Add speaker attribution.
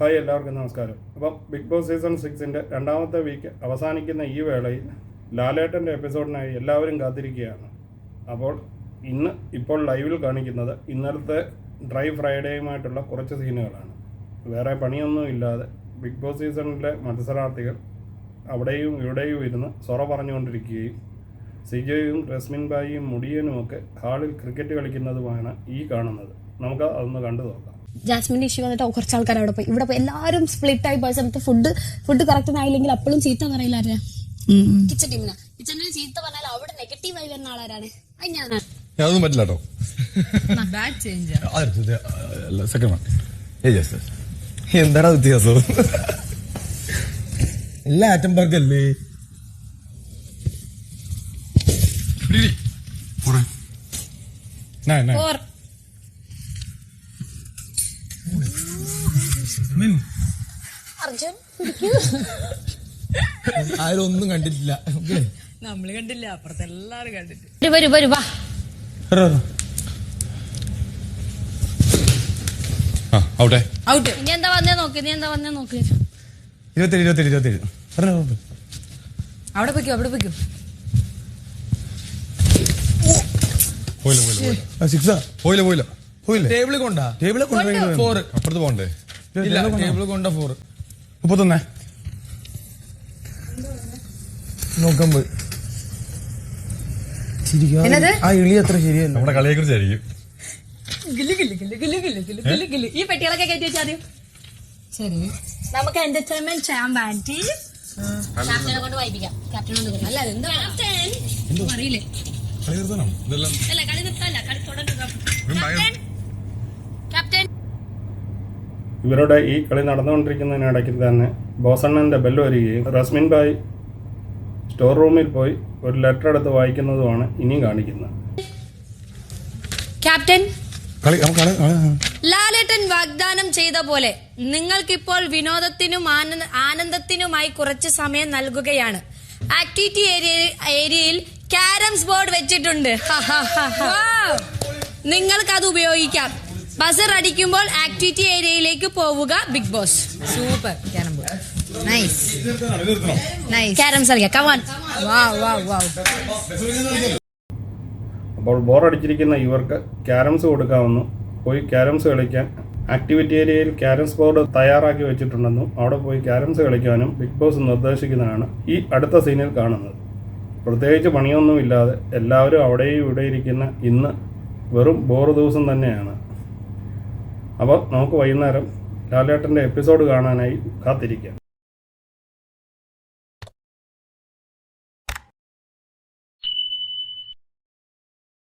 Speaker 1: Hi, എല്ലാവർക്കും നമസ്കാരം. അപ്പം ബിഗ് ബോസ് സീസൺ 6 രണ്ടാമത്തെ വീക്ക് അവസാനിക്കുന്ന ഈ വേളയിൽ ലാലേട്ടൻ്റെ എപ്പിസോഡിനായി എല്ലാവരും കാത്തിരിക്കുകയാണ്. അപ്പോൾ ഇപ്പോൾ ലൈവിൽ കാണിക്കുന്നത് ഇന്നലത്തെ ഡ്രൈ ഫ്രൈഡേയുമായിട്ടുള്ള കുറച്ച് സീനുകളാണ്. വേറെ പണിയൊന്നും ഇല്ലാതെ ബിഗ് ബോസ് സീസണിലെ മത്സരാർത്ഥികൾ അവിടെയും ഇവിടെയും ഇരുന്ന് സൊറ പറഞ്ഞുകൊണ്ടിരിക്കുകയും സിജോയും റസ്മിൻ ബായിയും മുടിയനുമൊക്കെ ഹാളിൽ ക്രിക്കറ്റ് കളിക്കുന്നതുമാണ് ഈ കാണുന്നത്. നമുക്ക് അതൊന്ന് കണ്ടു നോക്കാം.
Speaker 2: ജാസ്മിന്റെ ഇഷ്യൂ വന്നിട്ട് കുറച്ച് ആൾക്കാർ അവിടെ പോയി. ഇവിടെ പോയി എല്ലാവരും സ്പ്ലിറ്റ് ആയി പോയ സമയത്ത് ഫുഡ് കറക്റ്റ് ആയില്ലെങ്കിൽ അപ്പോഴും ചീത്ത പറയില്ല. ആരാ? കിച്ചൺ ടീമിനാ. കിച്ചണിന് ചീത്ത പറഞ്ഞാൽ അവിടെ നെഗറ്റീവായി വരുന്ന ആളാരാണ്? അത് ഞാനാണ്.
Speaker 3: അതൊന്നും പറ്റില്ല കേട്ടോ. എന്താടാ വ്യത്യാസം? എല്ലാ ആറ്റം പാർക്കല്ലേ
Speaker 2: അർജുൻ
Speaker 3: ആരും ഒന്നും കണ്ടിട്ടില്ല.
Speaker 4: നമ്മള് കണ്ടില്ല, അപ്പുറത്തെ എല്ലാരും കണ്ടിട്ട്.
Speaker 2: ഇനി എന്താ വന്നേ നോക്ക്.
Speaker 3: 27
Speaker 4: അവിടെ പോയിക്കോ.
Speaker 3: പോയില്ല. ടേബിളിൽ കൊണ്ടാ 4 അപ്പുറത്ത് പോണ്ടേ? ടേബിളിൽ കൊണ്ട 4 31 നോക്കാൻ പോയി. ആ ഇളി അത്ര ശരിയല്ല. നമ്മുടെ കളിയെ കുറിച്ചായിരിക്കും.
Speaker 2: ഈ പെട്ടികളൊക്കെ കയറ്റി വെച്ചാൽ ശരി. നമുക്ക് എന്റർടൈൻമെന്റ് ചെയ്യാൻ വേണ്ടി ക്യാപ്റ്റനെ കൊണ്ട് വായിപ്പിക്കാം. ക്യാപ്റ്റനോട് അല്ല എന്താ അറിയില്ലേ? അല്ല കളി നിർത്താല്ല, കളി തുടങ്ങുക. ക്യാപ്റ്റൻ
Speaker 1: ഇവരുടെ ഈ കളി നടന്നുകൊണ്ടിരിക്കുന്നതിനിടയ്ക്ക് തന്നെ ബോസണ്ണന്റെ ബെല്ല് വരികയും റസ്മിൻ ബായി സ്റ്റോർ റൂമിൽ പോയി ഒരു ലെറ്റർ എടുത്ത് വായിക്കുന്നതുമാണ് ഇനിയും കാണിക്കുന്നത്.
Speaker 2: ക്യാപ്റ്റൻ, ലാലേട്ടൻ വാഗ്ദാനം ചെയ്ത പോലെ നിങ്ങൾക്കിപ്പോൾ വിനോദത്തിനും ആനന്ദത്തിനുമായി കുറച്ച് സമയം നൽകുകയാണ്. ആക്ടിവിറ്റി ഏരിയയിൽ ക്യാരംസ് ബോർഡ് വെച്ചിട്ടുണ്ട്. നിങ്ങൾക്ക് അത് ഉപയോഗിക്കാം. ബസർ അടിക്കുമ്പോൾ ആക്ടിവിറ്റി ഏരിയയിലേക്ക് പോവുക. Big Boss
Speaker 4: super. Carrom board nice.
Speaker 2: Carroms കളിക്കാം. കമാൻ.
Speaker 1: അപ്പോൾ ബോറടിച്ചിരിക്കുന്ന ഇവർക്ക് ക്യാരംസ് കൊടുക്കാമെന്നും പോയി ക്യാരംസ് കളിക്കാൻ ആക്ടിവിറ്റി ഏരിയയിൽ ക്യാരംസ് ബോർഡ് തയ്യാറാക്കി വെച്ചിട്ടുണ്ടെന്നും അവിടെ പോയി ക്യാരംസ് കളിക്കാനും ബിഗ് ബോസ് നിർദ്ദേശിക്കുന്നതാണ് ഈ അടുത്ത സീനിൽ കാണുന്നത്. പ്രത്യേകിച്ച് പണിയൊന്നുമില്ലാതെ എല്ലാവരും അവിടെയും ഇവിടെ ഇരിക്കുന്ന ഇന്ന് വെറും ബോറ് ദിവസം തന്നെയാണ്. അപ്പോൾ നമുക്ക് വൈകുന്നേരം ലാലേട്ടൻ്റെ എപ്പിസോഡ് കാണാനായി കാത്തിരിക്കാം.